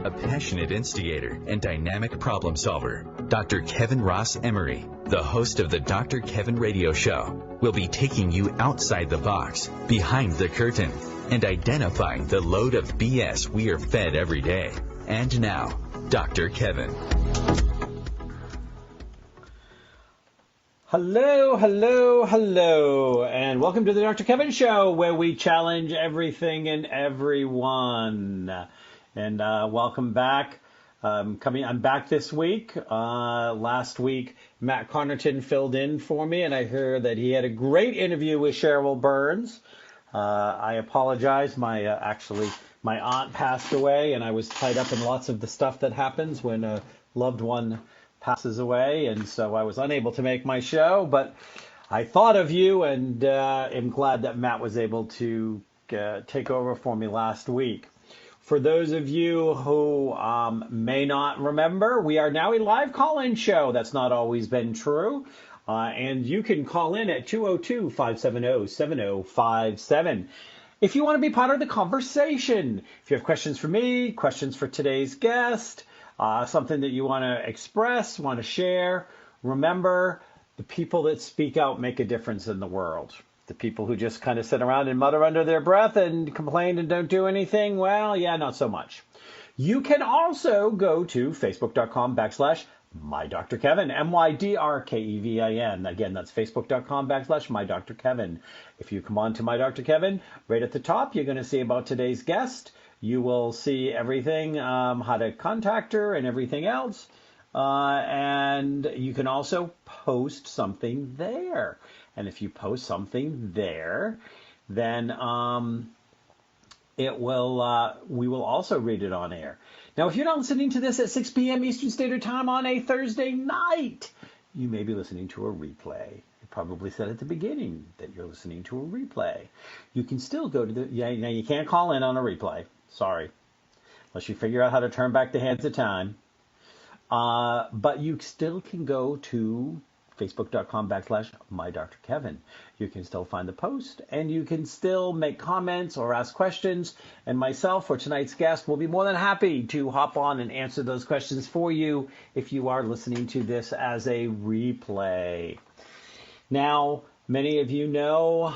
a passionate instigator and dynamic problem solver. Dr. Kevin Ross Emery, the host of the Dr. Kevin Radio Show, will be taking you outside the box, behind the curtain, and identifying the load of BS we are fed every day. And now, Dr. Kevin. Hello, hello, hello, and welcome to the Dr. Kevin Show, where we challenge everything and everyone. And welcome back. I'm back this week. Last week, Matt Connerton filled in for me, and I heard that he had a great interview with Cheryl Burns. I apologize. My aunt passed away, and I was tied up in lots of the stuff that happens when a loved one passes away, and so I was unable to make my show, but I thought of you and am glad that Matt was able to take over for me last week. For those of you who may not remember, we are now a live call-in show. That's not always been true. And you can call in at 202-570-7057. If you want to be part of the conversation, if you have questions for me, questions for today's guest, something that you want to express, want to share, remember, the people that speak out make a difference in the world. The people who just kind of sit around and mutter under their breath and complain and don't do anything, well, yeah, not so much. You can also go to facebook.com/MyDrKevin, MyDrKevin. Again, that's facebook.com/MyDrKevin. If you come on to My Dr. Kevin, right at the top, you're going to see about today's guest. You will see everything, how to contact her and everything else. And you can also post something there. And if you post something there, then we will also read it on air. Now, if you're not listening to this at 6 p.m. Eastern Standard Time on a Thursday night, you may be listening to a replay. I probably said at the beginning that you're listening to a replay. You can still go to now you can't call in on a replay. Sorry. Unless you figure out how to turn back the hands of time. But you still can go to facebook.com/MyDrKevin. You can still find the post, and you can still make comments or ask questions. And myself or tonight's guest will be more than happy to hop on and answer those questions for you if you are listening to this as a replay. Now, many of you know,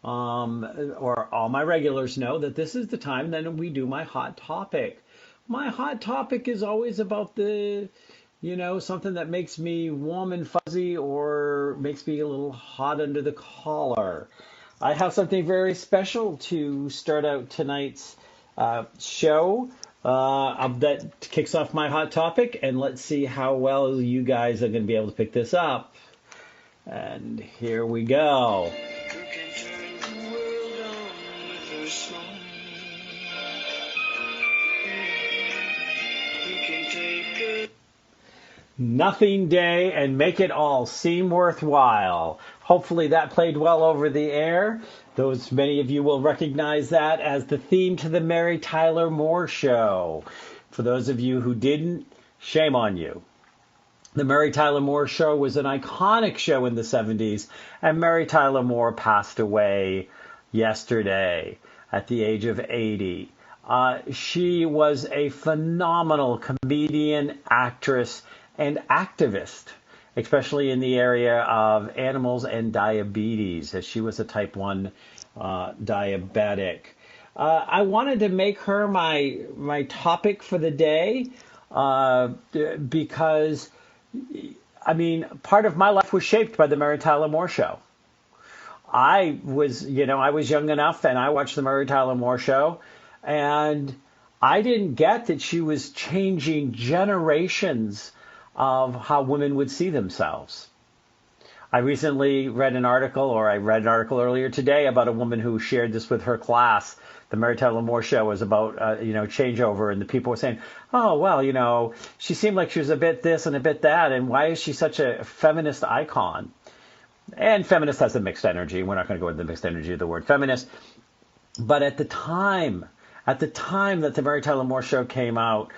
or all my regulars know, that this is the time that we do my hot topic. My hot topic is always about something that makes me warm and fuzzy or makes me a little hot under the collar. I have something very special to start out tonight's show that kicks off my hot topic, and let's see how well you guys are going to be able to pick this up. And here we go. Nothing Day and Make It All Seem Worthwhile. Hopefully that played well over the air. Many of you will recognize that as the theme to the Mary Tyler Moore Show. For those of you who didn't, shame on you. The Mary Tyler Moore Show was an iconic show in the 70s, and Mary Tyler Moore passed away yesterday at the age of 80. She was a phenomenal comedian, actress, and activist, especially in the area of animals and diabetes, as she was a type 1 diabetic. I wanted to make her my topic for the day because, part of my life was shaped by the Mary Tyler Moore Show. I was young enough, and I watched the Mary Tyler Moore Show, and I didn't get that she was changing generations of how women would see themselves. I recently read an article earlier today about a woman who shared this with her class. The Mary Tyler Moore Show was about, changeover, and the people were saying, oh, well, she seemed like she was a bit this and a bit that, and why is she such a feminist icon? And feminist has a mixed energy. We're not going to go into the mixed energy of the word feminist. But at the time that the Mary Tyler Moore Show came out,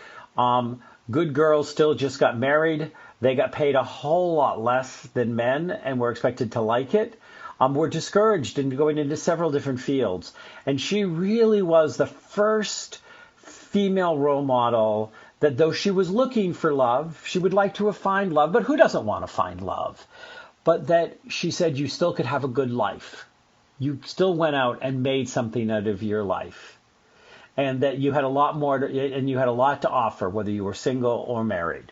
good girls still just got married. They got paid a whole lot less than men and were expected to like it. Were discouraged in going into several different fields. And she really was the first female role model that though she was looking for love, she would like to have find love, but who doesn't want to find love? But that she said you still could have a good life. You still went out and made something out of your life. And that you had a lot more and you had a lot to offer, whether you were single or married.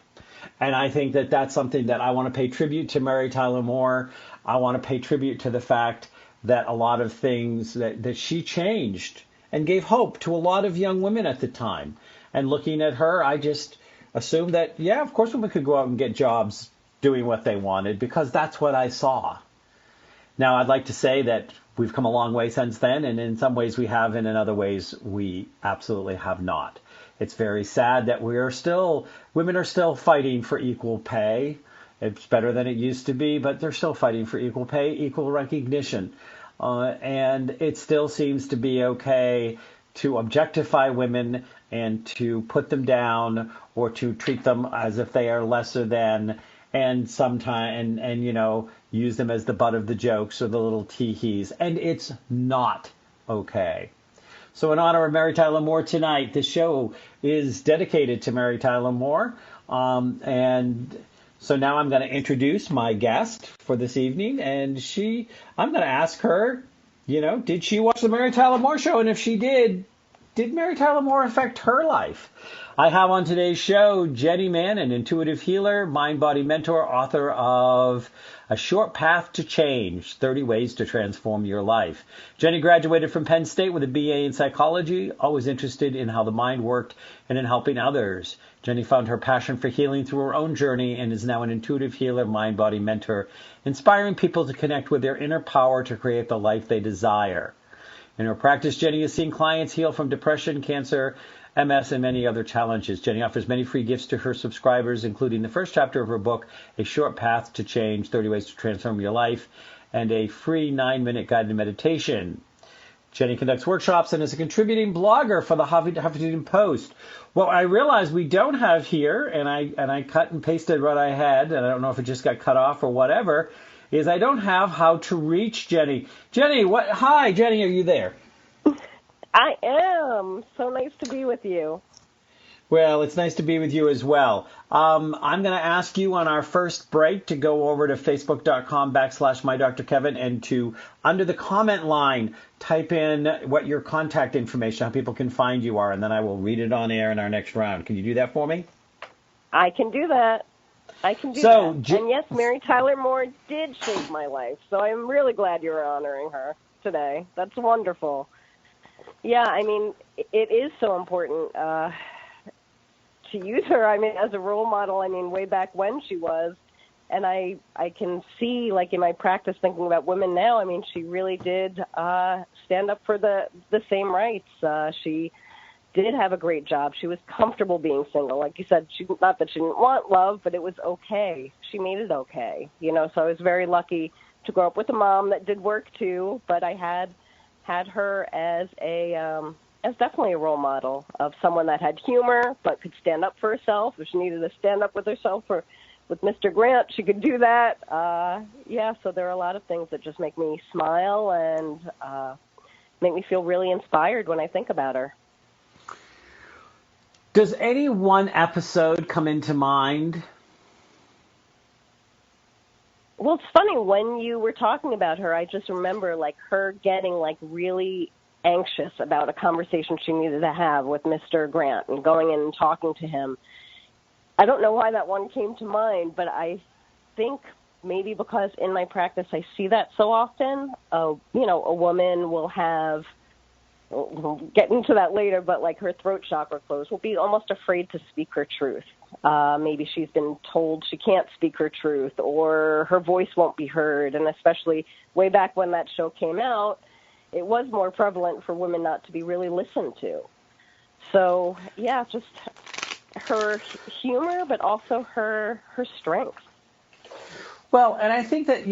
And I think that that's something that I want to pay tribute to Mary Tyler Moore. I want to pay tribute to the fact that a lot of things that she changed and gave hope to a lot of young women at the time. And looking at her, I just assumed that, yeah, of course women could go out and get jobs doing what they wanted, because that's what I saw. Now, I'd like to say that we've come a long way since then, and in some ways we have, and in other ways we absolutely have not. It's very sad that women are still fighting for equal pay. It's better than it used to be, but they're still fighting for equal pay, equal recognition. And it still seems to be okay to objectify women and to put them down or to treat them as if they are lesser than, and sometimes use them as the butt of the jokes or the little tee-hees. And it's not okay. So in honor of Mary Tyler Moore tonight, the show is dedicated to Mary Tyler Moore. And so now I'm going to introduce my guest for this evening. And I'm going to ask her, did she watch the Mary Tyler Moore show? And if she did Mary Tyler Moore affect her life? I have on today's show Jenny Mannion, intuitive healer, mind-body mentor, author of A Short Path to Change, 30 Ways to Transform Your Life. Jenny graduated from Penn State with a BA in psychology, always interested in how the mind worked and in helping others. Jenny found her passion for healing through her own journey and is now an intuitive healer, mind-body mentor, inspiring people to connect with their inner power to create the life they desire. In her practice, Jenny is seeing clients heal from depression, cancer, MS, and many other challenges. Jenny offers many free gifts to her subscribers, including the first chapter of her book, A Short Path to Change, 30 Ways to Transform Your Life, and a free 9-minute guided meditation. Jenny conducts workshops and is a contributing blogger for the Huffington Post. What I realized we don't have here, and I cut and pasted what I had, and I don't know if it just got cut off or whatever, is I don't have how to reach Jenny. Jenny, hi, Jenny, are you there? I am. So nice to be with you. Well, it's nice to be with you as well. I'm going to ask you on our first break to go over to facebook.com/MyDrKevin and to, under the comment line, type in what your contact information, how people can find you are, and then I will read it on air in our next round. Can you do that for me? I can do that. And yes, Mary Tyler Moore did shape my life, so I'm really glad you're honoring her today. That's wonderful. Yeah, I mean, it is so important to use her, as a role model, way back when she was. And I can see, like, in my practice thinking about women now, she really did stand up for the same rights. She did have a great job. She was comfortable being single. Like you said, not that she didn't want love, but it was okay. She made it okay. So I was very lucky to grow up with a mom that did work too, but I had her as definitely a role model of someone that had humor but could stand up for herself. If she needed to stand up with herself with Mr. Grant, she could do that. So there are a lot of things that just make me smile and make me feel really inspired when I think about her. Does any one episode come into mind? Well, it's funny, when you were talking about her, I just remember, her getting, really anxious about a conversation she needed to have with Mr. Grant and going in and talking to him. I don't know why that one came to mind, but I think maybe because in my practice I see that so often. A woman will have, we'll get into that later, but her throat chakra closed, will be almost afraid to speak her truth. Maybe she's been told she can't speak her truth, or her voice won't be heard. And especially way back when that show came out, it was more prevalent for women not to be really listened to. So, yeah, just her humor, but also her strength. Well, and I think that,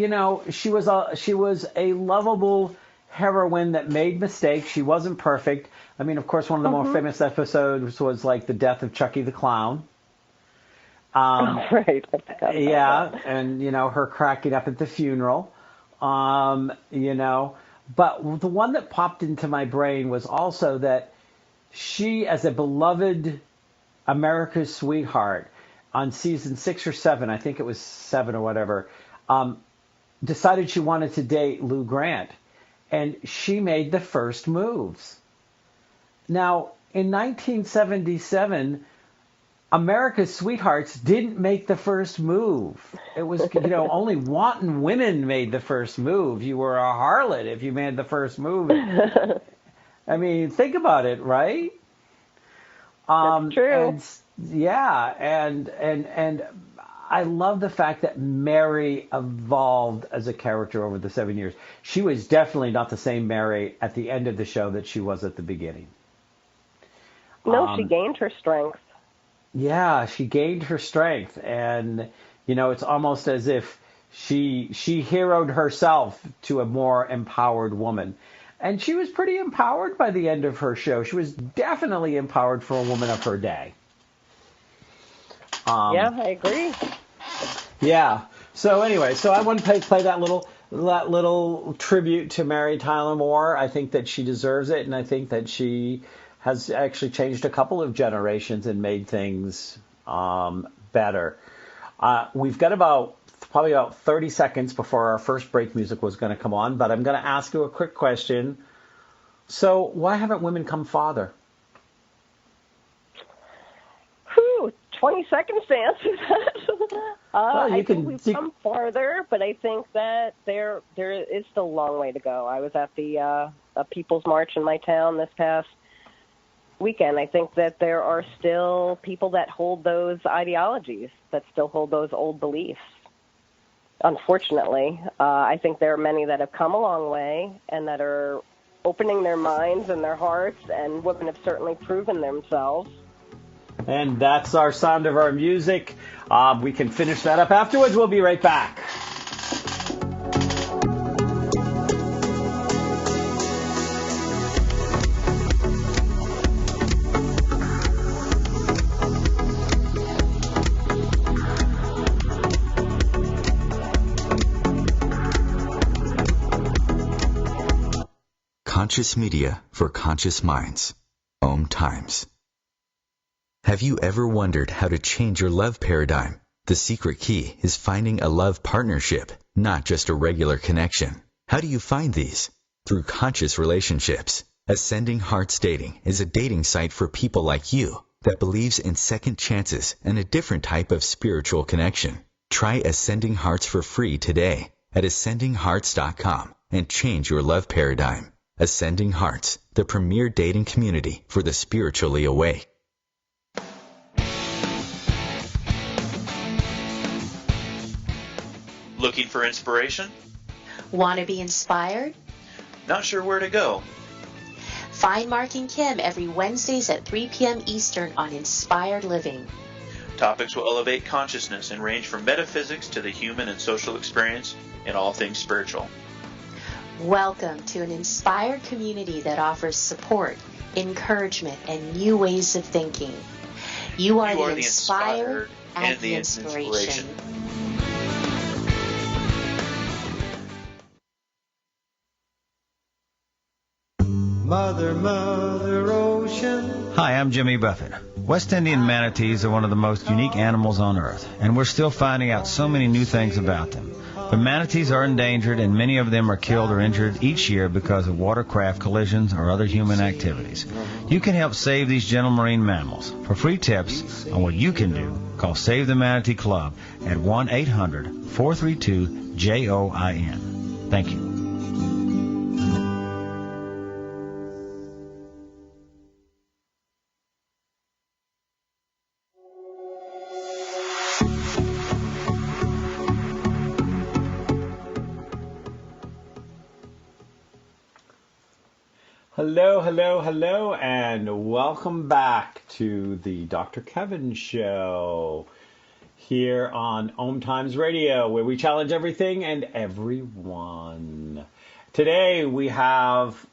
she was a lovable heroine that made mistakes. She wasn't perfect. Of course, one of the more famous episodes was the death of Chucky the Clown. Right. Yeah, and, her cracking up at the funeral, but the one that popped into my brain was also that she, as a beloved America's sweetheart, on season 6 or 7, I think it was 7 or whatever, decided she wanted to date Lou Grant. And she made the first moves. Now, in 1977, America's sweethearts didn't make the first move. It was, only wanton women made the first move. You were a harlot if you made the first move. I mean, think about it, right? That's true. And I love the fact that Mary evolved as a character over the 7 years. She was definitely not the same Mary at the end of the show that she was at the beginning. No, she gained her strength. Yeah, she gained her strength. And, it's almost as if she heroed herself to a more empowered woman. And she was pretty empowered by the end of her show. She was definitely empowered for a woman of her day. Yeah, I agree. Yeah. So anyway, I want to play that little tribute to Mary Tyler Moore. I think that she deserves it, and I think that she has actually changed a couple of generations and made things better. We've got probably about 30 seconds before our first break music was going to come on, but I'm going to ask you a quick question. So why haven't women come farther? 20 seconds to answer that. I think we've come farther, but I think that there is still a long way to go. I was at the People's March in my town this past weekend. I think that there are still people that hold those ideologies, that still hold those old beliefs. Unfortunately, I think there are many that have come a long way and that are opening their minds and their hearts, and women have certainly proven themselves. And that's our sound of our music. We can finish that up afterwards. We'll be right back. Conscious media for conscious minds. OMTimes. Have you ever wondered how to change your love paradigm? The secret key is finding a love partnership, not just a regular connection. How do you find these? Through conscious relationships. Ascending Hearts Dating is a dating site for people like you that believes in second chances and a different type of spiritual connection. Try Ascending Hearts for free today at ascendinghearts.com and change your love paradigm. Ascending Hearts, the premier dating community for the spiritually awake. Looking for inspiration? Want to be inspired? Not sure where to go? Find Mark and Kim every Wednesdays at 3 p.m. Eastern on Inspired Living. Topics will elevate consciousness and range from metaphysics to the human and social experience and all things spiritual. Welcome to an inspired community that offers support, encouragement, and new ways of thinking. You are the inspired and the inspiration. Mother, Mother Ocean. Hi, I'm Jimmy Buffett. West Indian manatees are one of the most unique animals on Earth, and we're still finding out so many new things about them. But manatees are endangered, and many of them are killed or injured each year because of watercraft collisions or other human activities. You can help save these gentle marine mammals. For free tips on what you can do, call Save the Manatee Club at 1-800-432-JOIN. Thank you. Hello, hello, hello, and welcome back to the Dr. Kevin Show here on OMTimes Radio, where we challenge everything and everyone. Today we have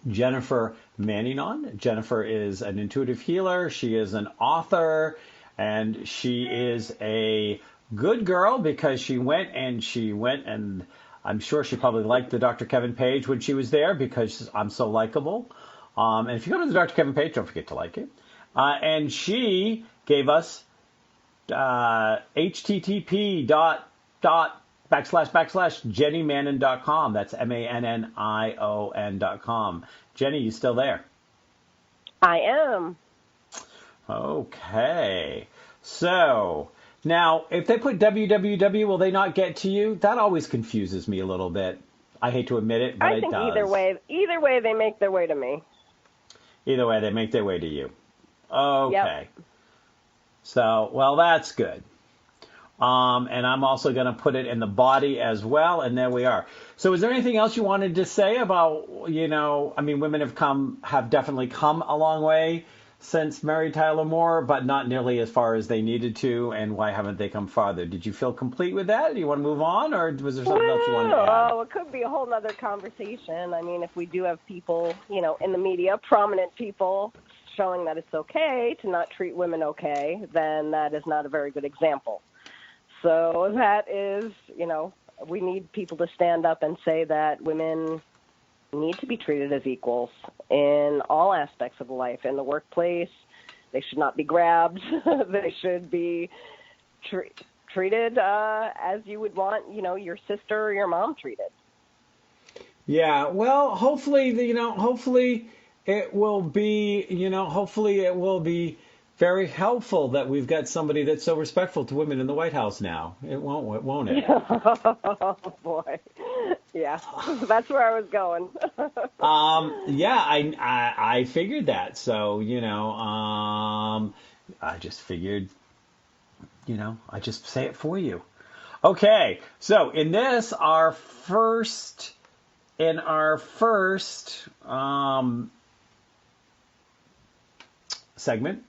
Jennifer Mannion on. Jennifer is an intuitive healer. She is an author, and she is a good girl because she went and I'm sure she probably liked the Dr. Kevin page when she was there because I'm so likable. And if you go to the Dr. Kevin page, don't forget to like it. And she gave us http://JennyMannion.com. That's MANNION.com. Jenny, you still there? I am. Okay. So now, if they put www, will they not get to you? That always confuses me a little bit. I hate to admit it, but it does. I think either way, they make their way to me. Either way, they make their way to you. Okay. Yep. So, well, that's good. And I'm also going to put it in the body as well, and there we are. So is there anything else you wanted to say about, women have definitely come a long way since Mary Tyler Moore, but not nearly as far as they needed to, and why haven't they come farther? Did you feel complete with that? Do you want to move on, or was there something else you wanted to add? Oh, it could be a whole other conversation. I mean, if we do have people, in the media, prominent people, showing that it's okay to not treat women okay, then that is not a very good example. So that is, we need people to stand up and say that women need to be treated as equals in all aspects of life. In the workplace, they should not be grabbed. They should be treated as you would want, your sister or your mom treated. Yeah, well, hopefully it will be very helpful that we've got somebody that's so respectful to women in the White House now. It won't it? Oh, boy. Yeah, that's where I was going. Yeah, I figured that. So, I just figured, I just say it for you. Okay, so in our first segment,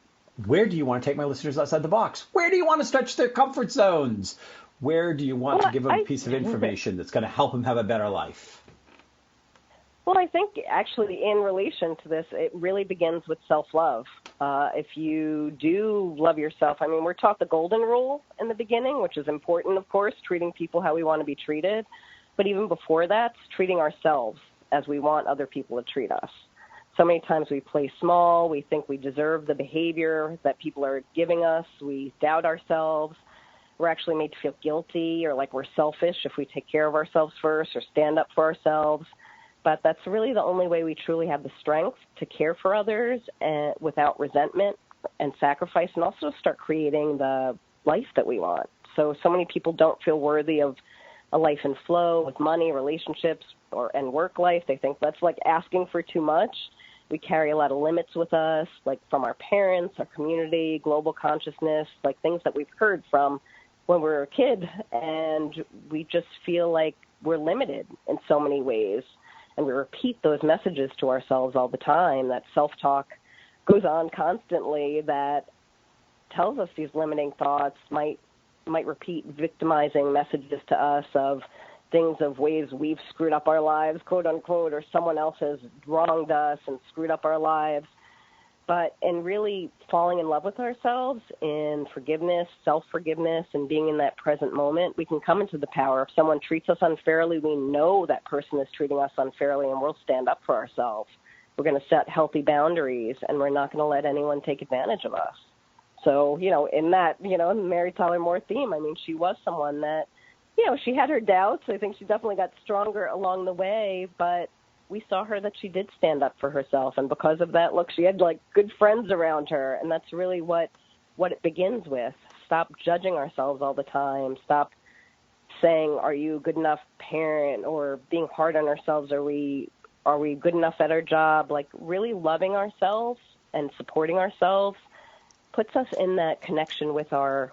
where do you want to take my listeners outside the box? Where do you want to stretch their comfort zones? Where do you want to give them a piece of information that's going to help them have a better life? Well, I think actually in relation to this, it really begins with self-love. If you do love yourself, we're taught the golden rule in the beginning, which is important, of course, treating people how we want to be treated. But even before that, treating ourselves as we want other people to treat us. So many times we play small, we think we deserve the behavior that people are giving us, we doubt ourselves, we're actually made to feel guilty or like we're selfish if we take care of ourselves first or stand up for ourselves. But that's really the only way we truly have the strength to care for others and without resentment and sacrifice, and also start creating the life that we want. So many people don't feel worthy of a life in flow with money, relationships, and work life. They think that's like asking for too much. We carry a lot of limits with us, like from our parents, our community, global consciousness, like things that we've heard from when we were a kid, and we just feel like we're limited in so many ways. And we repeat those messages to ourselves all the time. That self-talk goes on constantly that tells us these limiting thoughts, might repeat victimizing messages to us of things of ways we've screwed up our lives, quote unquote, or someone else has wronged us and screwed up our lives. But in really falling in love with ourselves, in forgiveness, self-forgiveness, and being in that present moment, we can come into the power. If someone treats us unfairly, we know that person is treating us unfairly, and we'll stand up for ourselves. We're going to set healthy boundaries, and we're not going to let anyone take advantage of us. So, in that, in the Mary Tyler Moore theme, she was someone that, she had her doubts. I think she definitely got stronger along the way, but we saw her that she did stand up for herself. And because of that, look, she had good friends around her. And that's really what it begins with. Stop judging ourselves all the time. Stop saying, are you a good enough parent, or being hard on ourselves? Are we good enough at our job? Really loving ourselves and supporting ourselves puts us in that connection with our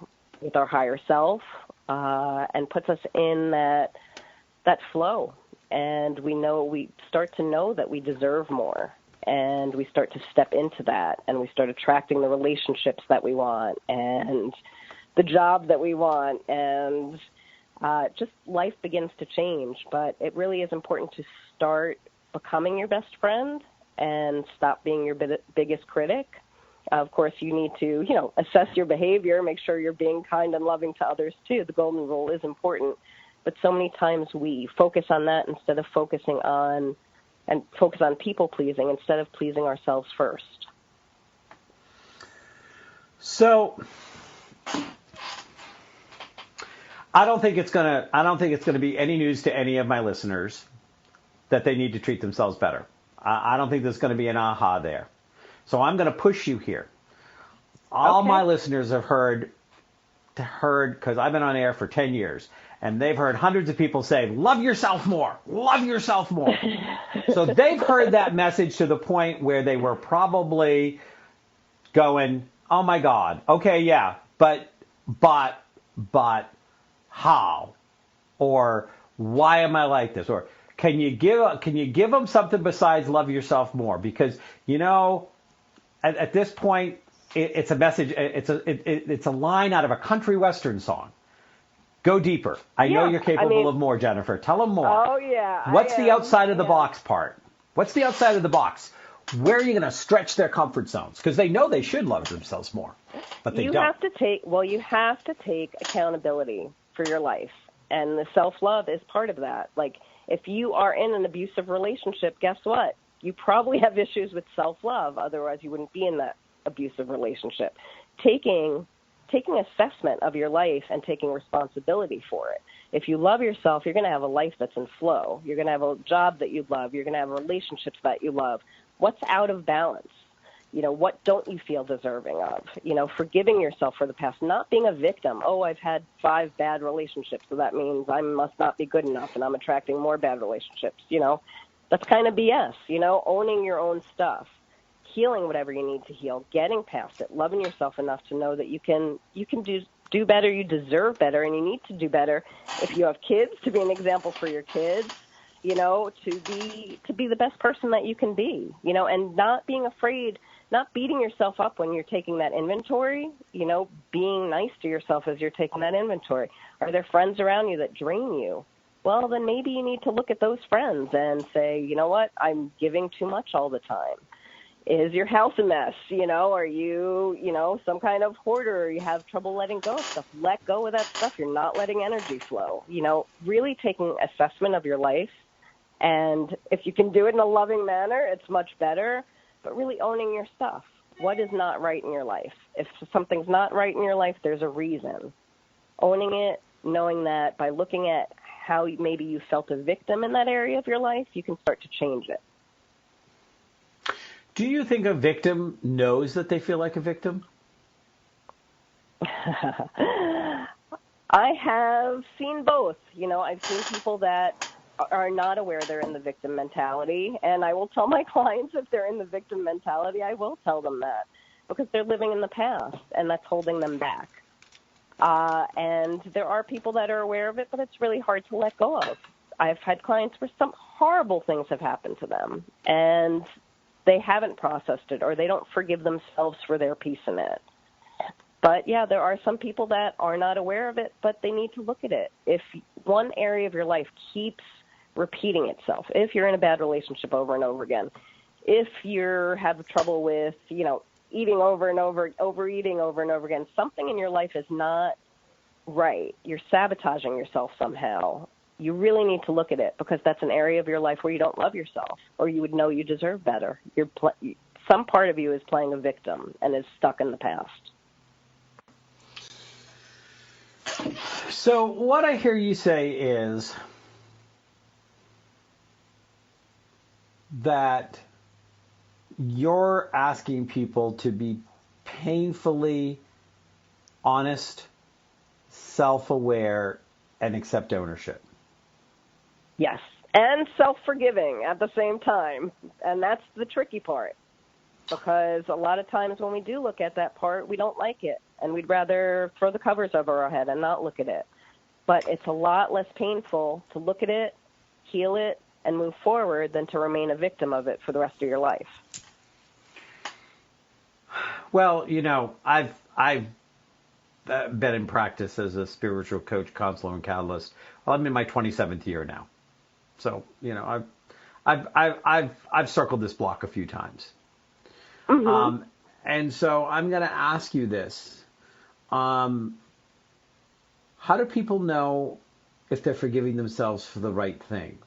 higher self, and puts us in that flow. And we start to know that we deserve more, and we start to step into that, and we start attracting the relationships that we want and the job that we want, and just life begins to change. But it really is important to start becoming your best friend and stop being your biggest critic. Of course, you need to, assess your behavior, make sure you're being kind and loving to others too. The golden rule is important. But so many times we focus on that instead of focusing on and focus on people pleasing instead of pleasing ourselves first. So I don't think it's gonna be any news to any of my listeners that they need to treat themselves better. I don't think there's going to be an aha there. So I'm going to push you here. All my listeners have heard, because I've been on air for 10 years, and they've heard hundreds of people say, love yourself more, love yourself more. So they've heard that message to the point where they were probably going, oh my God, okay, yeah, but how? Or why am I like this? Or can you give them something besides love yourself more? Because, at this point, it's a message. It's a line out of a country western song. Go deeper. I know you're capable of more, Jennifer. Tell them more. Oh, yeah. What's the outside of the box part? What's the outside of the box? Where are you going to stretch their comfort zones? Because they know they should love themselves more, but they don't. You have to take accountability for your life. And the self-love is part of that. Like, if you are in an abusive relationship, guess what? You probably have issues with self-love. Otherwise, you wouldn't be in that abusive relationship. Taking assessment of your life and taking responsibility for it. If you love yourself, you're going to have a life that's in flow. You're going to have a job that you love. You're going to have relationships that you love. What's out of balance? What don't you feel deserving of? Forgiving yourself for the past, not being a victim. Oh, I've had 5 bad relationships, so that means I must not be good enough and I'm attracting more bad relationships. That's kind of BS, owning your own stuff, healing whatever you need to heal, getting past it, loving yourself enough to know that you can do better, you deserve better, and you need to do better. If you have kids, to be an example for your kids, to be the best person that you can be, and not being afraid, not beating yourself up when you're taking that inventory, being nice to yourself as you're taking that inventory. Are there friends around you that drain you? Well, then maybe you need to look at those friends and say, you know what, I'm giving too much all the time. Is your house a mess? Are you, some kind of hoarder, or you have trouble letting go of stuff? Let go of that stuff. You're not letting energy flow. Really taking assessment of your life. And if you can do it in a loving manner, it's much better. But really owning your stuff. What is not right in your life? If something's not right in your life, there's a reason. Owning it, knowing that by looking at how maybe you felt a victim in that area of your life, you can start to change it. Do you think a victim knows that they feel like a victim? I have seen both. I've seen people that are not aware they're in the victim mentality, and I will tell my clients if they're in the victim mentality, I will tell them that, because they're living in the past, and that's holding them back. And there are people that are aware of it, but it's really hard to let go of. I've had clients where some horrible things have happened to them, and they haven't processed it, or they don't forgive themselves for their piece in it. But, yeah, there are some people that are not aware of it, but they need to look at it. If one area of your life keeps repeating itself, if you're in a bad relationship over and over again, if you have trouble with, eating over and over, overeating over and over again, something in your life is not right. You're sabotaging yourself somehow. You really need to look at it, because that's an area of your life where you don't love yourself, or you would know you deserve better. Some part of you is playing a victim and is stuck in the past. So what I hear you say is that you're asking people to be painfully honest, self-aware, and accept ownership. Yes, and self-forgiving at the same time. And that's the tricky part, because a lot of times when we do look at that part, we don't like it, and we'd rather throw the covers over our head and not look at it. But it's a lot less painful to look at it, heal it, and move forward than to remain a victim of it for the rest of your life. Well, I've been in practice as a spiritual coach, counselor, and catalyst. Well, I'm in my 27th year now. So, I've circled this block a few times. Mm-hmm. And so I'm going to ask you this. How do people know if they're forgiving themselves for the right thing?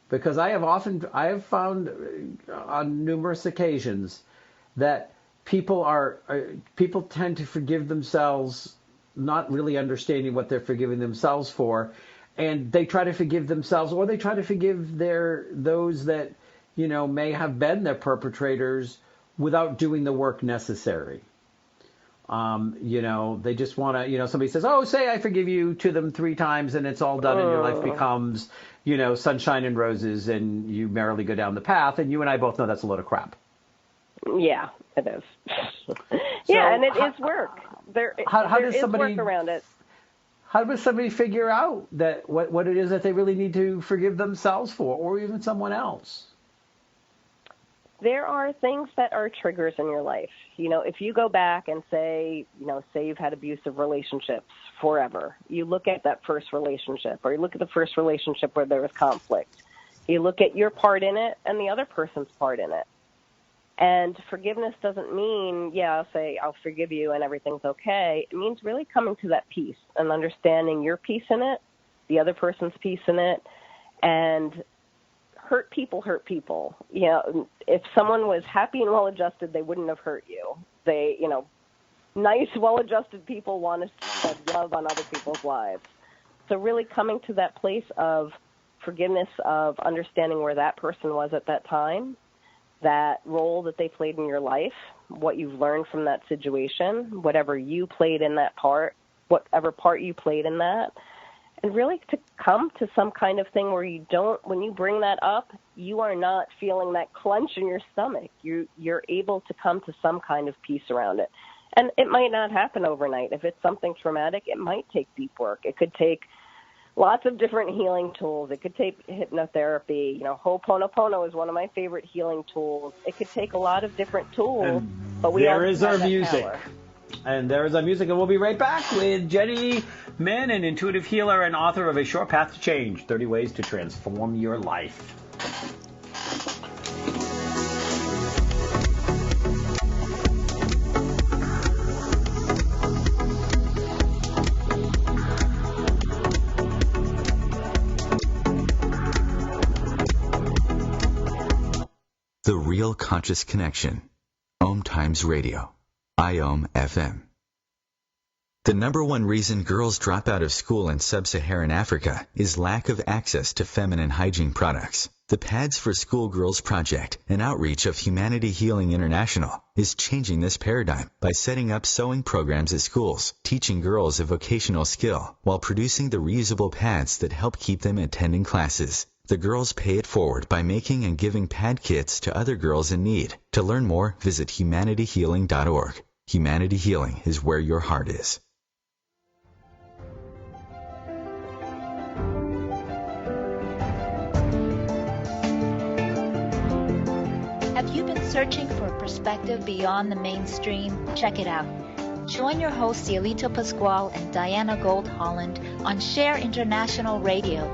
Because I have found on numerous occasions that people tend to forgive themselves, not really understanding what they're forgiving themselves for, and they try to forgive themselves, or they try to forgive those that may have been their perpetrators without doing the work necessary. They just want to, somebody says, oh, say I forgive you to them 3 times and it's all done and your life becomes, sunshine and roses and you merrily go down the path. And you and I both know that's a load of crap. Yeah, it is. Yeah, and it is work. There is work around it. How does somebody figure out that what it is that they really need to forgive themselves for, or even someone else? There are things that are triggers in your life. If you go back and say you've had abusive relationships forever, you look at that first relationship, or you look at the first relationship where there was conflict. You look at your part in it and the other person's part in it. And forgiveness doesn't mean, I'll say I'll forgive you and everything's okay. It means really coming to that peace and understanding your piece in it, the other person's piece in it, and hurt people. If someone was happy and well-adjusted, they wouldn't have hurt you. They, nice, well-adjusted people want to spread love on other people's lives. So really coming to that place of forgiveness, of understanding where that person was at that time, that role that they played in your life, what you've learned from that situation, whatever you played in that part, whatever part you played in that, and really to come to some kind of thing where when you bring that up, you are not feeling that clench in your stomach. You're able to come to some kind of peace around it. And it might not happen overnight. If it's something traumatic, it might take deep work. It could take lots of different healing tools. It could take hypnotherapy. Ho'oponopono is one of my favorite healing tools. It could take a lot of different tools, but there is our music. And there is our music, and we'll be right back with Jenny Mannion, intuitive healer and author of A Short Path to Change, 30 Ways to Transform Your Life. The Real Conscious Connection. OMTimes Radio. IOM FM. The number one reason girls drop out of school in sub-Saharan Africa is lack of access to feminine hygiene products. The Pads for Schoolgirls Project, an outreach of Humanity Healing International, is changing this paradigm by setting up sewing programs at schools, teaching girls a vocational skill, while producing the reusable pads that help keep them attending classes. The girls pay it forward by making and giving pad kits to other girls in need. To learn more, visit humanityhealing.org. Humanity Healing is where your heart is. Have you been searching for a perspective beyond the mainstream? Check it out. Join your hosts Cielito Pascual and Diana Gold Holland on Share International Radio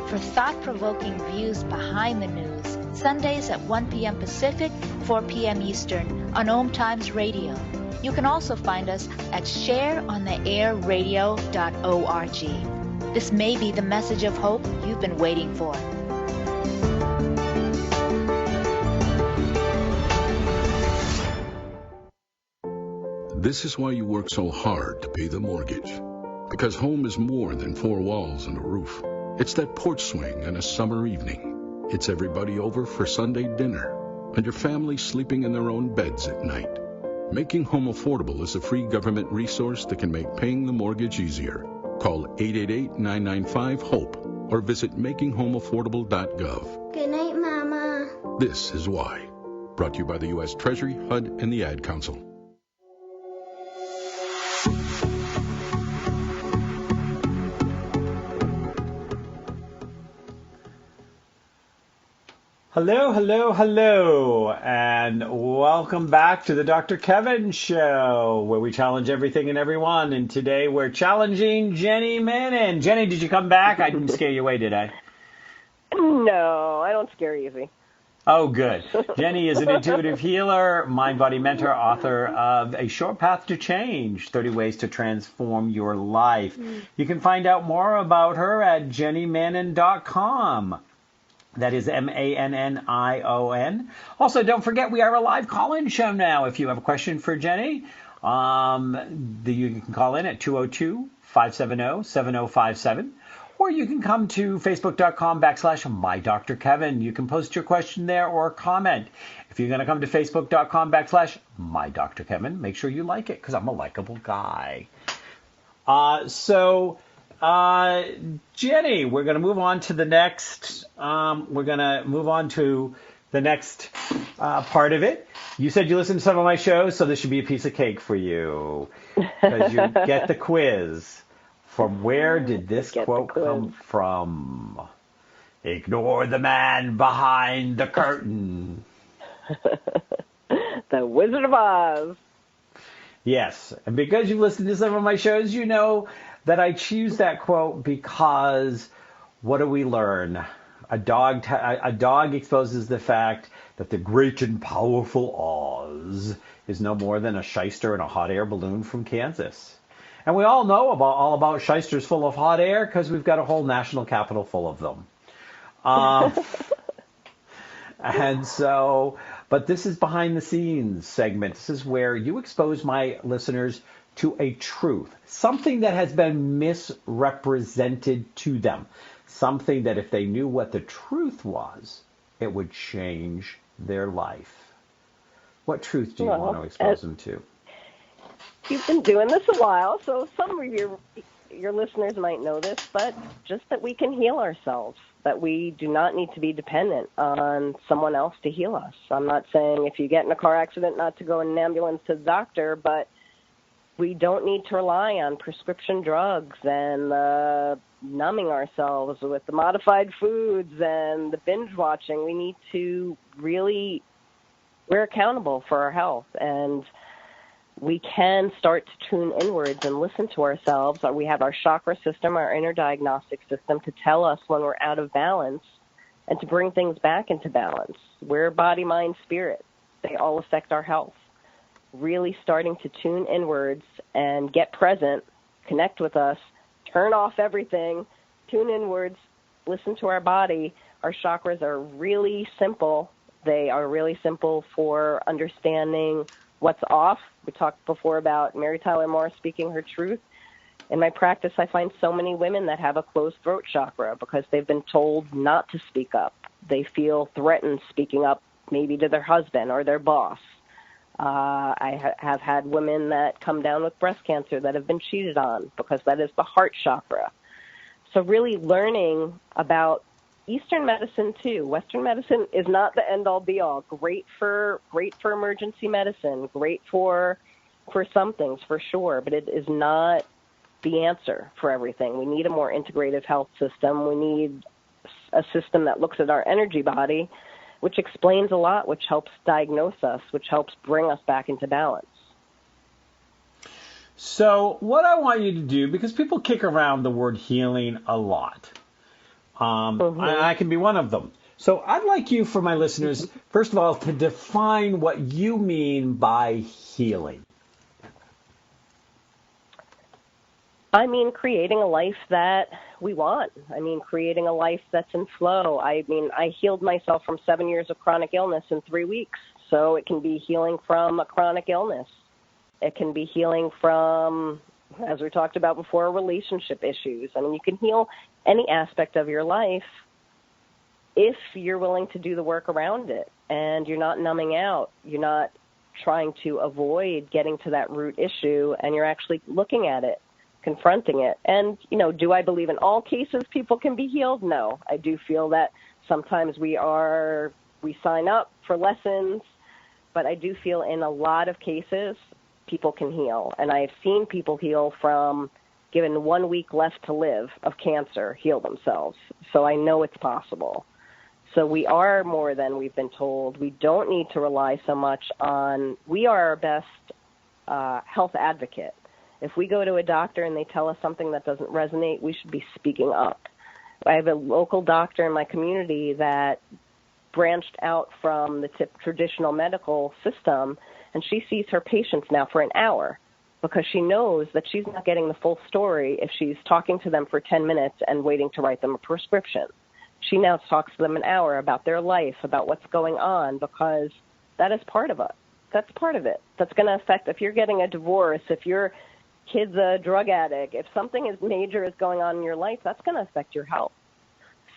for thought-provoking views behind the news, Sundays at 1 p.m. Pacific, 4 p.m. Eastern on OMTimes Radio. You can also find us at shareontheairradio.org. This may be the message of hope you've been waiting for. This is why you work so hard to pay the mortgage. Because home is more than 4 walls and a roof. It's that porch swing on a summer evening. It's everybody over for Sunday dinner. And your family sleeping in their own beds at night. Making Home Affordable is a free government resource that can make paying the mortgage easier. Call 888-995-HOPE or visit makinghomeaffordable.gov. Good night, Mama. This is why. Brought to you by the U.S. Treasury, HUD, and the Ad Council. Hello, hello, hello, and welcome back to the Dr. Kevin Show, where we challenge everything and everyone. And today we're challenging Jenny Mannion. Jenny, did you come back? I didn't scare you away, did I? No, I don't scare easy. Oh, good. Jenny is an intuitive healer, mind-body mentor, author of A Short Path to Change, 30 Ways to Transform Your Life. You can find out more about her at jennymannion.com. That is Mannion. Also, don't forget, we are a live call-in show now. If you have a question for Jenny, you can call in at 202-570-7057. Or you can come to facebook.com/MyDrKevin. You can post your question there or comment. If you're going to come to facebook.com/MyDrKevin, make sure you like it because I'm a likable guy. Jenny, we're going to move on to the next. Part of it. You said you listened to some of my shows, so this should be a piece of cake for you because you get the quiz. From where did this quote come from? Ignore the man behind the curtain. The Wizard of Oz. Yes, and because you listened to some of my shows, you know that I choose that quote because what do we learn? A dog exposes the fact that the great and powerful Oz is no more than a shyster in a hot air balloon from Kansas. And we all know all about shysters full of hot air because we've got a whole national capital full of them. But this is behind the scenes segment. This is where you expose my listeners to a truth, something that has been misrepresented to them, something that if they knew what the truth was, it would change their life. What truth do you want to expose them to? You've been doing this a while, so some of your listeners might know this, but just that we can heal ourselves, that we do not need to be dependent on someone else to heal us. I'm not saying if you get in a car accident not to go in an ambulance to the doctor, but we don't need to rely on prescription drugs and numbing ourselves with the modified foods and the binge watching. We need to we're accountable for our health, and we can start to tune inwards and listen to ourselves. We have our chakra system, our inner diagnostic system, to tell us when we're out of balance and to bring things back into balance. We're body, mind, spirit. They all affect our health. Really starting to tune inwards and get present, connect with us, turn off everything, tune inwards, listen to our body. Our chakras are really simple. They are really simple for understanding what's off. We talked before about Mary Tyler Moore speaking her truth. In my practice, I find so many women that have a closed throat chakra because they've been told not to speak up. They feel threatened speaking up maybe to their husband or their boss. I have had women that come down with breast cancer that have been cheated on because that is the heart chakra. So really learning about Eastern medicine too. Western medicine is not the end all be all. Great for emergency medicine, great for some things for sure, but it is not the answer for everything. We need a more integrative health system. We need a system that looks at our energy body, which explains a lot, which helps diagnose us, which helps bring us back into balance. So what I want you to do, because people kick around the word healing a lot, I can be one of them. So I'd like you, for my listeners, first of all, to define what you mean by healing. I mean, creating a life that we want. I mean, creating a life that's in flow. I mean, I healed myself from 7 years of chronic illness in 3 weeks. So it can be healing from a chronic illness. It can be healing from, as we talked about before, relationship issues. I mean, you can heal any aspect of your life if you're willing to do the work around it and you're not numbing out. You're not trying to avoid getting to that root issue, and you're actually looking at it, confronting it. And, you know, do I believe in all cases people can be healed? No. I do feel that sometimes we sign up for lessons, but I do feel in a lot of cases people can heal. And I've seen people heal from, given 1 week left to live of cancer, heal themselves. So I know it's possible. So we are more than we've been told. We don't need to rely so much on, we are our best health advocate. If we go to a doctor and they tell us something that doesn't resonate, we should be speaking up. I have a local doctor in my community that branched out from the traditional medical system, and she sees her patients now for an hour because she knows that she's not getting the full story if she's talking to them for 10 minutes and waiting to write them a prescription. She now talks to them an hour about their life, about what's going on, because that is part of it. That's part of it. That's going to affect, if you're getting a divorce, if your kid's a drug addict, if something major is going on in your life, that's going to affect your health.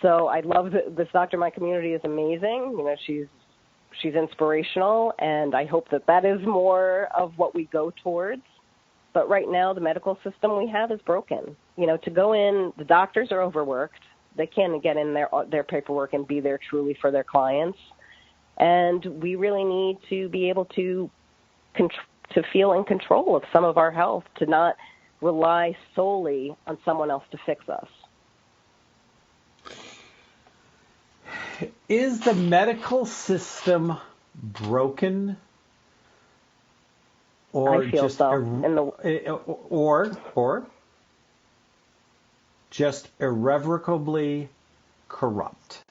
So I love this doctor in my community is amazing. You know, she's inspirational, and I hope that is more of what we go towards. But right now, the medical system we have is broken. You know, to go in, the doctors are overworked. They can't get in their paperwork and be there truly for their clients. And we really need to be able to feel in control of some of our health, to not rely solely on someone else to fix us. Is the medical system broken, or I feel just so. or just irrevocably corrupt?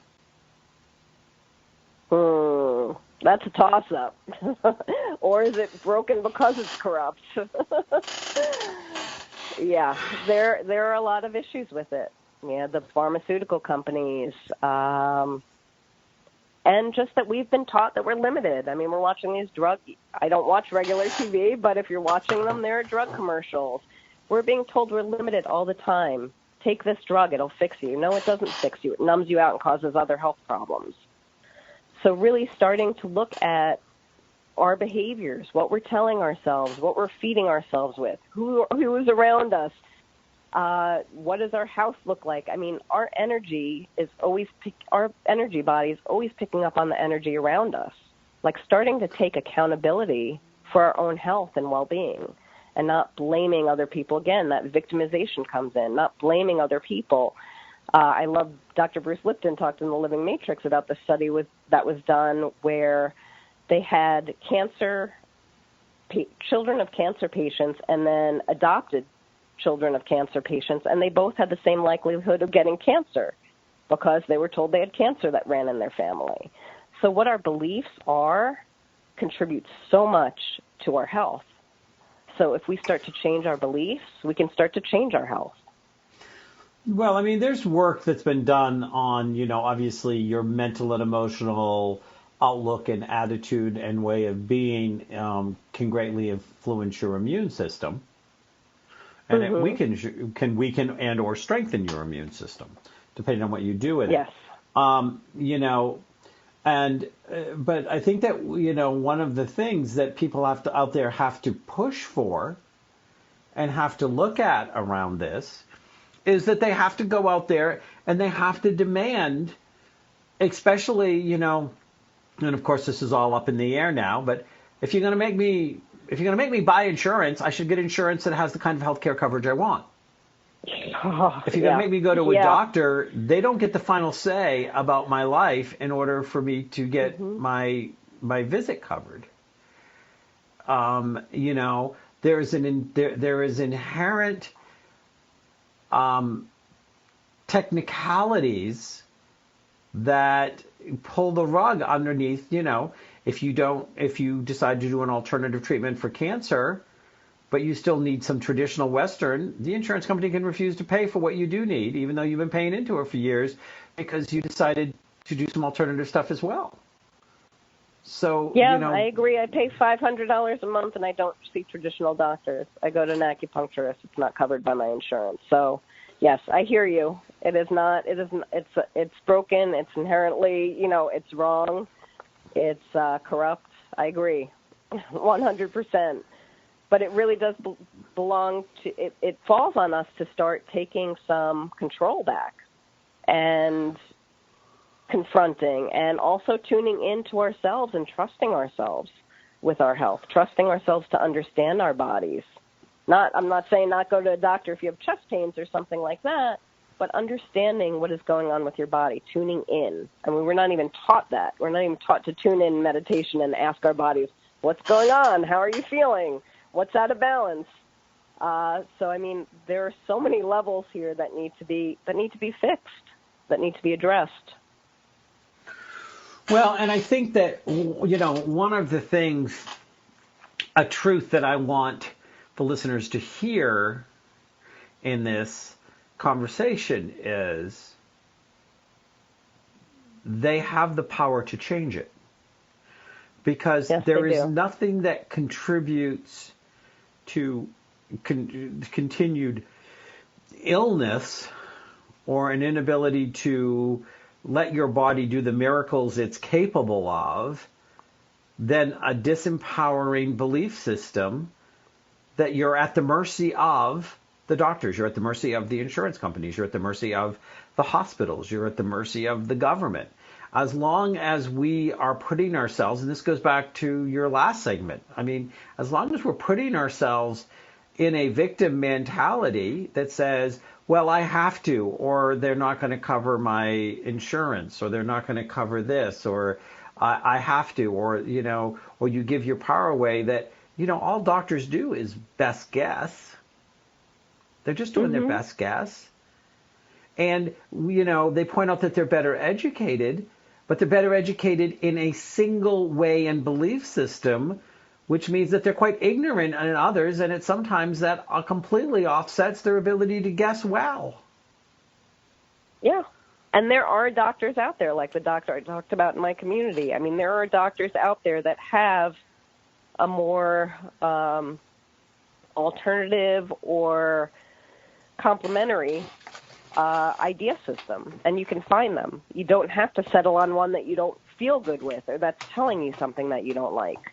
That's a toss-up. Or is it broken because it's corrupt? Yeah, there are a lot of issues with it. Yeah, the pharmaceutical companies, and just that we've been taught that we're limited. I mean, we're watching these I don't watch regular TV, but if you're watching them, there are drug commercials. We're being told we're limited all the time. Take this drug, it'll fix you. No, it doesn't fix you. It numbs you out and causes other health problems. So really starting to look at our behaviors, what we're telling ourselves, what we're feeding ourselves with, who is around us, what does our house look like? I mean, our energy body is always picking up on the energy around us. Like starting to take accountability for our own health and well-being, and not blaming other people. Again, that victimization comes in, not blaming other people. I love Dr. Bruce Lipton talked in The Living Matrix about the study that was done where they had children of cancer patients and then adopted children of cancer patients, and they both had the same likelihood of getting cancer because they were told they had cancer that ran in their family. So what our beliefs are contributes so much to our health. So if we start to change our beliefs, we can start to change our health. Well, I mean, there's work that's been done on, you know, obviously your mental and emotional outlook and attitude and way of being can greatly influence your immune system. And we can weaken and or strengthen your immune system, depending on what you do with it. You know, but I think that, you know, one of the things that people out there have to push for and have to look at around this is that they have to go out there and they have to demand, especially, you know, and of course this is all up in the air now, but if you're going to make me buy insurance, I should get insurance that has the kind of healthcare coverage I want. If you're going to make me go to a doctor, they don't get the final say about my life in order for me to get my visit covered. You know, there is inherent technicalities that pull the rug underneath. You know, if you decide to do an alternative treatment for cancer, but you still need some traditional Western, the insurance company can refuse to pay for what you do need, even though you've been paying into it for years, because you decided to do some alternative stuff as well. So, yeah, you know, I agree. I pay $500 a month, and I don't see traditional doctors. I go to an acupuncturist. It's not covered by my insurance. So, yes, I hear you. It is not. It is. It's broken. It's inherently, you know, it's wrong. It's corrupt. I agree, 100%. But it really does belong to. It falls on us to start taking some control back, and confronting, and also tuning into ourselves and trusting ourselves with our health, trusting ourselves to understand our bodies. I'm not saying not go to a doctor if you have chest pains or something like that, but understanding what is going on with your body, tuning in. I mean, we're not even taught that. We're not even taught to tune in meditation and ask our bodies, what's going on? How are you feeling? What's out of balance? So, I mean, there are so many levels here that need to be fixed, that need to be addressed. Well, and I think that, you know, one of the things, a truth that I want the listeners to hear in this conversation is they have the power to change it. Because there is nothing that contributes to continued illness or an inability to let your body do the miracles it's capable of than a disempowering belief system that you're at the mercy of the doctors, you're at the mercy of the insurance companies, you're at the mercy of the hospitals, you're at the mercy of the government. As long as we are putting ourselves, and this goes back to your last segment, I mean, as long as we're putting ourselves in a victim mentality that says, well, I have to, or they're not going to cover my insurance, or they're not going to cover this, or I have to, or, or you give your power away, that, all doctors do is best guess. They're just doing their best guess. And, they point out that they're better educated, but they're better educated in a single way and belief system, which means that they're quite ignorant in others, and it sometimes that completely offsets their ability to guess well. Yeah. And there are doctors out there, like the doctor I talked about in my community. I mean, there are doctors out there that have a more alternative or complementary idea system, and you can find them. You don't have to settle on one that you don't feel good with or that's telling you something that you don't like.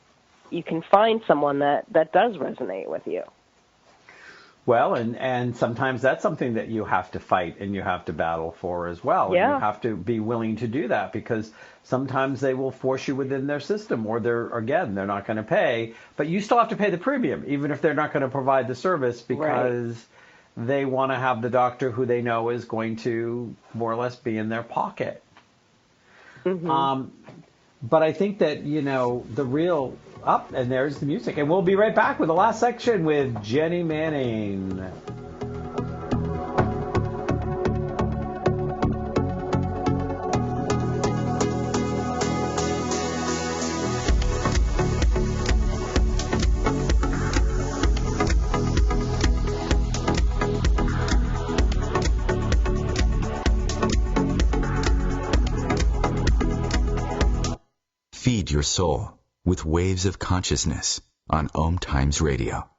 You can find someone that does resonate with you. Well, and sometimes that's something that you have to fight and you have to battle for as well. Yeah. And you have to be willing to do that, because sometimes they will force you within their system, or they're not going to pay, but you still have to pay the premium, even if they're not going to provide the service, because they want to have the doctor who they know is going to more or less be in their pocket. But I think that, the real up, and there's the music. And we'll be right back with the last section with Jenny Manning. Feed your soul with Waves of Consciousness on OMTimes Radio.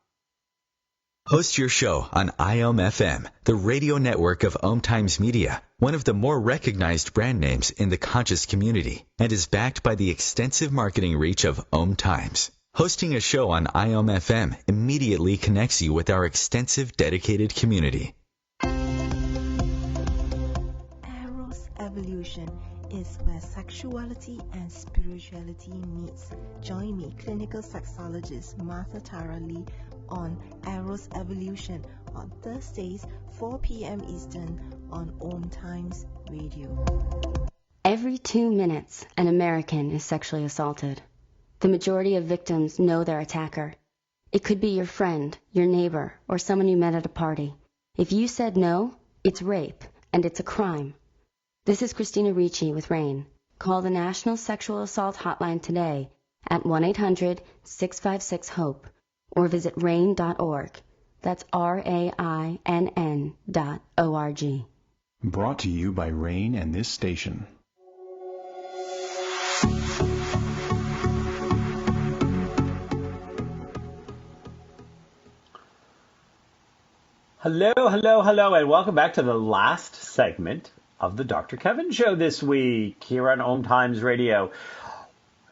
Host your show on IOM-FM, the radio network of OMTimes Media, one of the more recognized brand names in the conscious community, and is backed by the extensive marketing reach of OMTimes. Hosting a show on IOM-FM immediately connects you with our extensive dedicated community. Eros Evolution is where sexuality and spirituality meets. Join me, clinical sexologist Martha Tara Lee, on Eros Evolution on Thursdays, 4 p.m. Eastern on OMTimes Radio. Every 2 minutes, an American is sexually assaulted. The majority of victims know their attacker. It could be your friend, your neighbor, or someone you met at a party. If you said no, it's rape, and it's a crime. This is Christina Ricci with RAIN. Call the National Sexual Assault Hotline today at 1-800-656-HOPE or visit RAIN.org. That's RAINN.org. Brought to you by RAIN and this station. Hello, and welcome back to the last segment of the Dr. Kevin Show this week here on OMTimes Radio.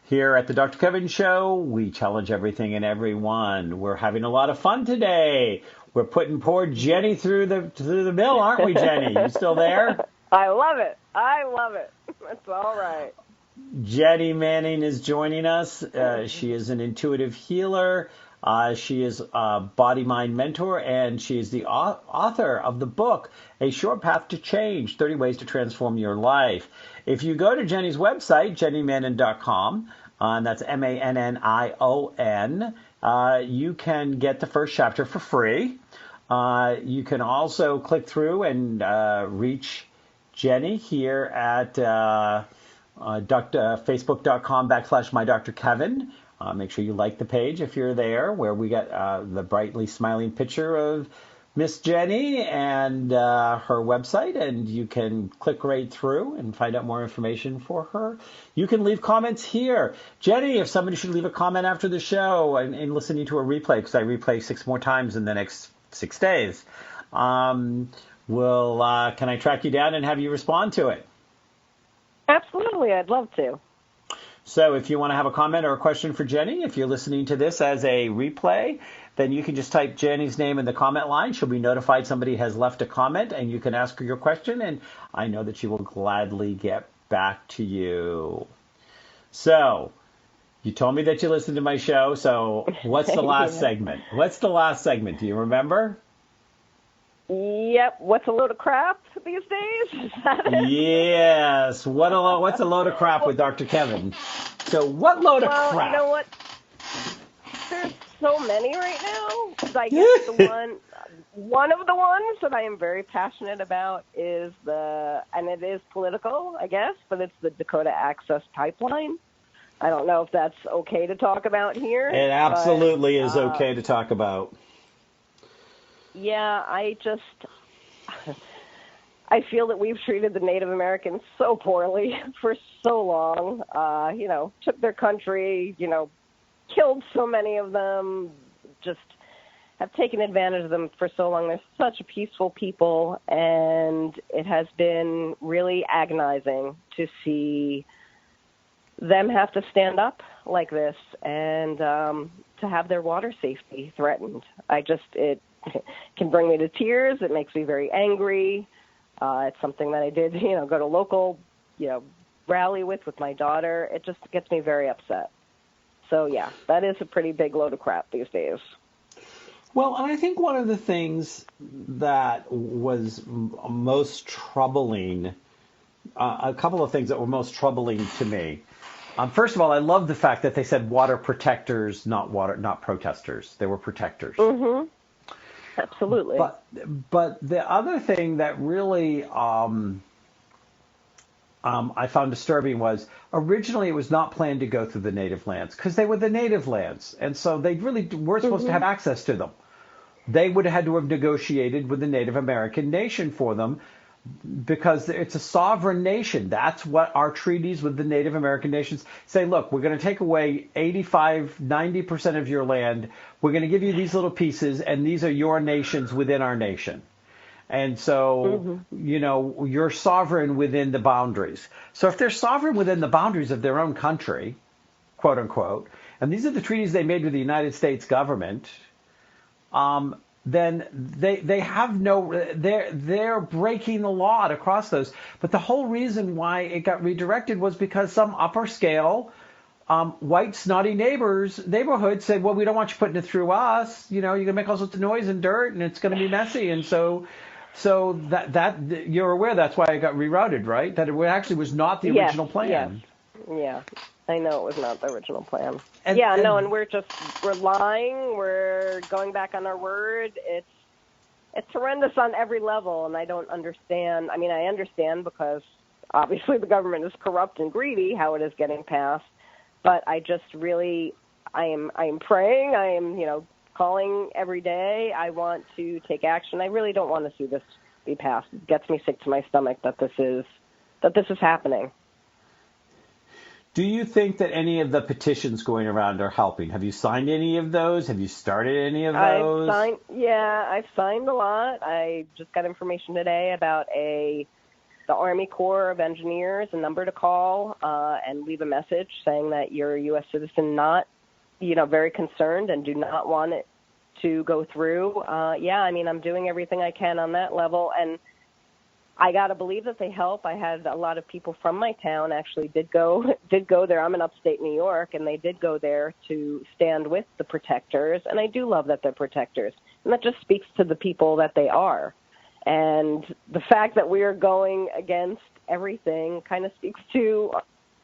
Here at the Dr. Kevin Show, we challenge everything and everyone. We're having a lot of fun today. We're putting poor Jenny through the mill, aren't we, Jenny? You still there? I love it. That's all right. Jenny Manning is joining us. She is an intuitive healer. She is a body-mind mentor, and she is the author of the book, A Short Path to Change, 30 Ways to Transform Your Life. If you go to Jenny's website, jennymannion.com, and that's MANNION, you can get the first chapter for free. You can also click through and reach Jenny here at facebook.com/MyDrKevin. Make sure you like the page if you're there, where we got the brightly smiling picture of Miss Jenny and her website, and you can click right through and find out more information for her. You can leave comments here. Jenny, if somebody should leave a comment after the show and listening to a replay, because I replay 6 more times in the next 6 days, can I track you down and have you respond to it? Absolutely, I'd love to. So if you want to have a comment or a question for Jenny, if you're listening to this as a replay, then you can just type Jenny's name in the comment line. She'll be notified somebody has left a comment, and you can ask her your question, and I know that she will gladly get back to you. So you told me that you listened to my show, so what's the last segment? What's the last segment? Do you remember? Yep. What's a load of crap these days? Is that it? Yes. What's a load of crap with Dr. Kevin? So what load of crap? Well, you know what? There's so many right now. 'Cause I guess one of the ones that I am very passionate about is and it is political, I guess, but it's the Dakota Access Pipeline. I don't know if that's okay to talk about here. It absolutely is okay to talk about. Yeah, I feel that we've treated the Native Americans so poorly for so long. Took their country, killed so many of them, just have taken advantage of them for so long. They're such a peaceful people, and it has been really agonizing to see them have to stand up like this and to have their water safety threatened. It can bring me to tears. It makes me very angry. It's something that I did, go to local, rally with my daughter. It just gets me very upset. So, yeah, that is a pretty big load of crap these days. Well, and I think one of the things that was most troubling, a couple of things that were most troubling to me. First of all, I love the fact that they said water protectors, not protesters. They were protectors. Mm-hmm. Absolutely. But the other thing that really I found disturbing was originally it was not planned to go through the native lands because they were the native lands. And so they really weren't supposed to have access to them. They would have had to have negotiated with the Native American nation for them because it's a sovereign nation. That's what our treaties with the Native American nations say. Look, we're going to take away 90% of your land. We're going to give you these little pieces, and these are your nations within our nation. And so, you're sovereign within the boundaries. So if they're sovereign within the boundaries of their own country, quote unquote, and these are the treaties they made with the United States government, then they have they're breaking the law across those. But the whole reason why it got redirected was because some upper scale white snotty neighborhood said, well, we don't want you putting it through us. You're going to make all sorts of noise and dirt, and it's going to be messy. And so that you're aware that's why it got rerouted, right? That it actually was not the original plan. Yeah. I know it was not the original plan. And we're lying. We're going back on our word. It's horrendous on every level, and I don't understand. I mean, I understand because obviously the government is corrupt and greedy, how it is getting passed. But I just really, I am praying. I am, calling every day. I want to take action. I really don't want to see this be passed. It gets me sick to my stomach that this is happening. Do you think that any of the petitions going around are helping? Have you signed any of those? Have you started any of those? I've signed a lot. I just got information today about the Army Corps of Engineers, a number to call and leave a message saying that you're a U.S. citizen, not, very concerned and do not want it to go through. I'm doing everything I can on that level, and I got to believe that they help. I had a lot of people from my town actually did go there. I'm in upstate New York, and they did go there to stand with the protectors. And I do love that they're protectors. And that just speaks to the people that they are. And the fact that we are going against everything kind of speaks to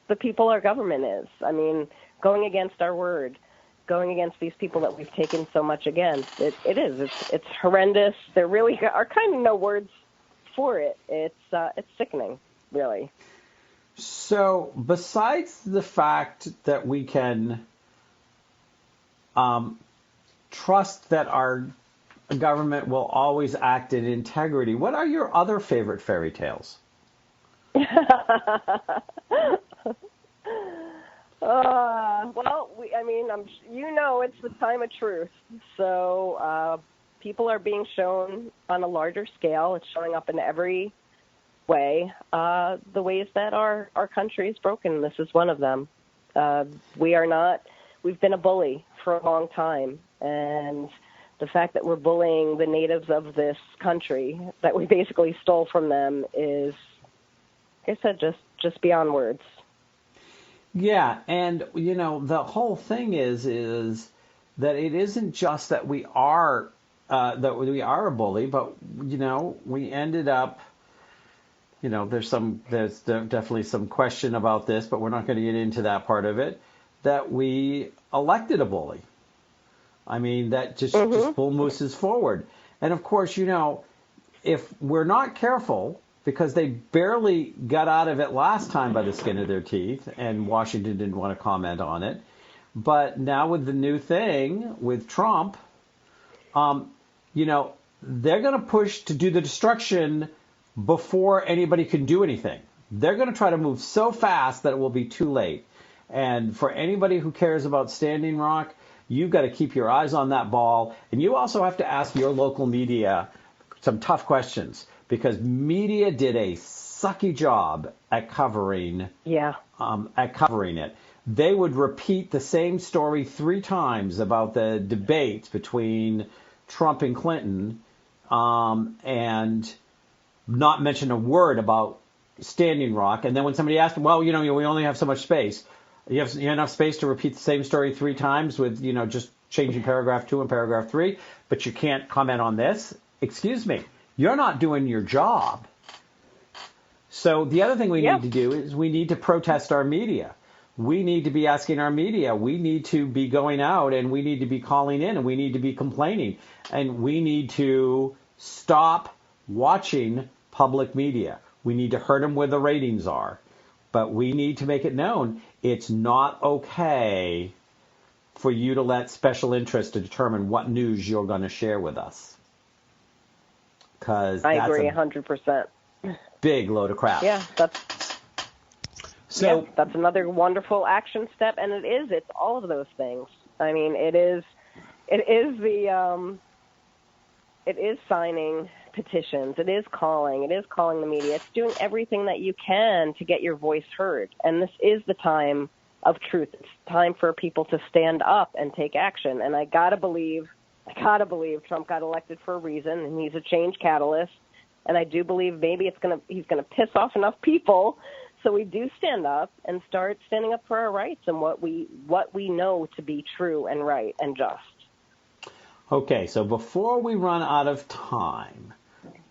the people our government is. I mean, going against our word, going against these people that we've taken so much against. It is. It's horrendous. There really are kind of no words for it. It's sickening, really. So besides the fact that we can trust that our government will always act in integrity. What are your other favorite fairy tales? Well, it's the time of truth. So people are being shown on a larger scale. It's showing up in every way, the ways that our country is broken. This is one of them. We've been a bully for a long time. And the fact that we're bullying the natives of this country that we basically stole from them is, like I said, just beyond words. Yeah, and the whole thing is that it isn't just that we are a bully, but we ended up. There's definitely some question about this, but we're not going to get into that part of it. That we elected a bully. I mean, that just bull mooses forward. And of course, if we're not careful, because they barely got out of it last time by the skin of their teeth, and Washington didn't want to comment on it. But now with the new thing with Trump, they're going to push to do the destruction before anybody can do anything. They're going to try to move so fast that it will be too late. And for anybody who cares about Standing Rock, you've got to keep your eyes on that ball. And you also have to ask your local media some tough questions, because media did a sucky job at covering it. They would repeat the same story 3 times about the debates between Trump and Clinton, and not mention a word about Standing Rock. And then when somebody asked them, well, we only have so much space. You have enough space to repeat the same story 3 times with, just changing paragraph 2 and paragraph 3, but you can't comment on this? Excuse me. You're not doing your job. So the other thing we need to do is we need to protest our media. We need to be asking our media. We need to be going out, and we need to be calling in, and we need to be complaining. And we need to stop watching public media. We need to hurt them where the ratings are. But we need to make it known it's not okay for you to let special interests to determine what news you're going to share with us. Because I agree 100%. Big load of crap. Yeah, that's another wonderful action step, and it's all of those things. I mean, it is signing petitions, it is calling the media, it's doing everything that you can to get your voice heard. And this is the time of truth. It's time for people to stand up and take action. And I gotta believe Trump got elected for a reason, and he's a change catalyst. And I do believe maybe he's gonna piss off enough people so we do stand up and start standing up for our rights and what we know to be true and right and just. Okay, so before we run out of time,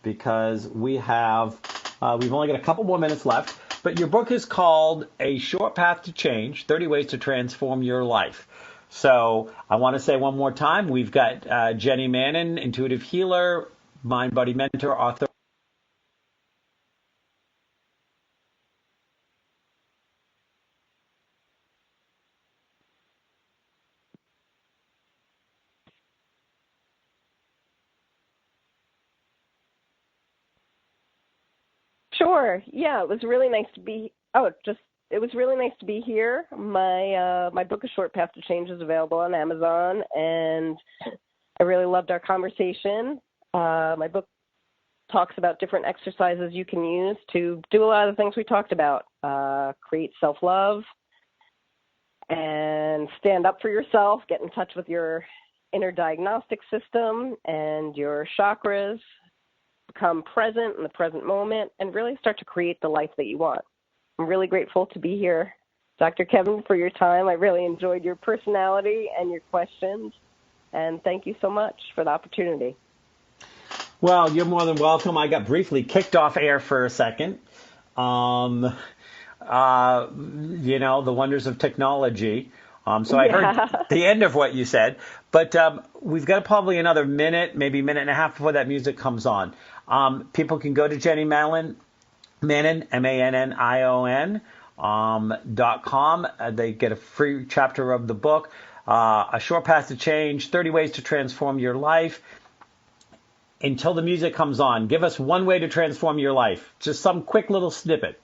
because we've only got a couple more minutes left, but your book is called A Short Path to Change, 30 Ways to Transform Your Life. So I want to say one more time, we've got Jenny Mannion, intuitive healer, mind-body mentor, author. Sure. Yeah, it was really nice to be. It was really nice to be here. My book, A Short Path to Change, is available on Amazon, and I really loved our conversation. My book talks about different exercises you can use to do a lot of the things we talked about. Create self-love and stand up for yourself, get in touch with your inner diagnostic system and your chakras, become present in the present moment, and really start to create the life that you want. I'm really grateful to be here, Dr. Kevin, for your time. I really enjoyed your personality and your questions, and thank you so much for the opportunity. Well, you're more than welcome. I got briefly kicked off air for a second. The wonders of technology. So I heard the end of what you said, but we've got probably another minute, maybe minute and a half before that music comes on. People can go to Jenny Mannion, Mannion, .com. They get a free chapter of the book, A Short Path to Change, 30 Ways to Transform Your Life. until the music comes on, give us one way to transform your life. Just some quick little snippet.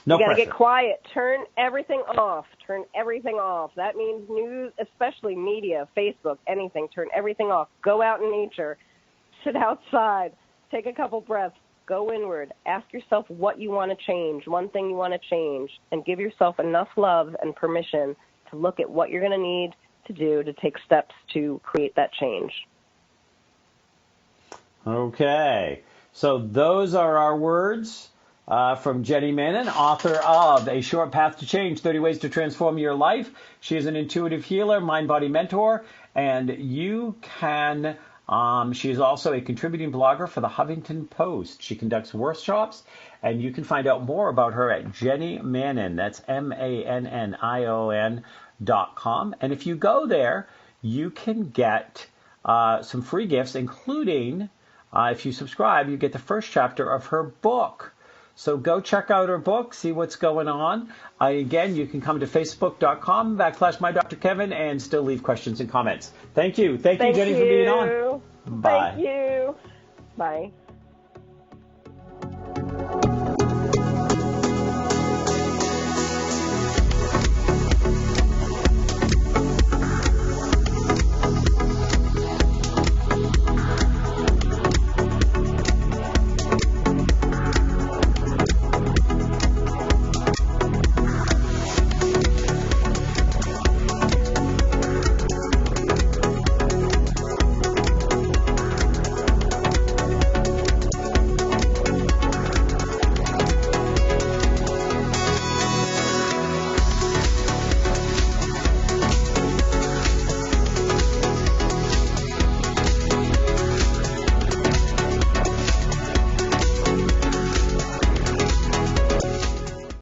No you got to pressure. get quiet. Turn everything off. Turn everything off. That means news, especially media, Facebook, anything. Turn everything off. Go out in nature. Sit outside. Take a couple breaths. Go inward. Ask yourself what you want to change, one thing you want to change, and give yourself enough love and permission to look at what you're going to need to do to take steps to create that change. Okay. So those are our words from Jenny Mannion, author of A Short Path to Change, 30 Ways to Transform Your Life. She is an intuitive healer, mind-body mentor, and you can... she is also a contributing blogger for the Huffington Post. She conducts workshops, and you can find out more about her at Jenny Mannion. That's MANNION.com. And if you go there, you can get some free gifts, including, if you subscribe, you get the first chapter of her book. So go check out her book, see what's going on. Again, you can come to facebook.com/MyDrKevin and still leave questions and comments. Thank you. Thank you, Jenny, for being on. Bye. Thank you. Bye.